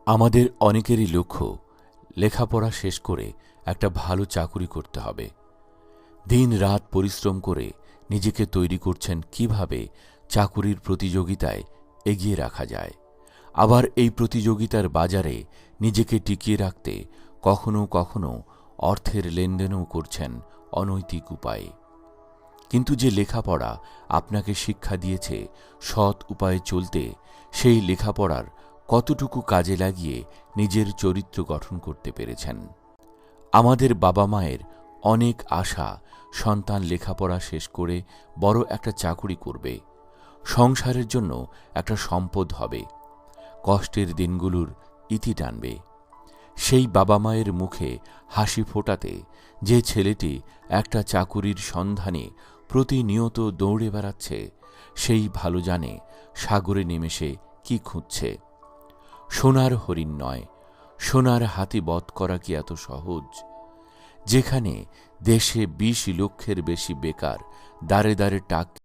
আমাদের অনেকেরই লক্ষ্য লেখাপড়া শেষ করে একটা ভালো চাকুরি করতে হবে। দিন রাত পরিশ্রম করে নিজেকে তৈরি করছেন কিভাবে চাকুরির প্রতিযোগিতায় এগিয়ে রাখা যায়। আবার এই প্রতিযোগিতার বাজারে নিজেকে টিকিয়ে রাখতে কখনো কখনো অর্থের লেনদেনও করছেন অনৈতিক উপায়ে। কিন্তু যে লেখাপড়া আপনাকে শিক্ষা দিয়েছে সৎ উপায়ে চলতে, সেই লেখাপড়ার কতটুকু কাজে লাগিয়ে নিজের চরিত্র গঠন করতে পেরেছেন? আমাদের বাবা মায়ের অনেক আশা সন্তান লেখাপড়া শেষ করে বড় একটা চাকুরি করবে, সংসারের জন্য একটা সম্পদ হবে, কষ্টের দিনগুলোর ইতি টানবে। সেই বাবা মায়ের মুখে হাসি ফোটাতে যে ছেলেটি একটা চাকুরির সন্ধানে প্রতিনিয়ত দৌড়ে বেড়াচ্ছে, সেই ভালো জানে সাগরে নেমে সে কি খুঁজছে। সোনার হরিণ নয়, সোনার হাতি বধ করা কি এত সহজ? যেখানে দেশে 20 লক্ষের বেশি বেকার দাঁড়ে দাঁড়ে টাক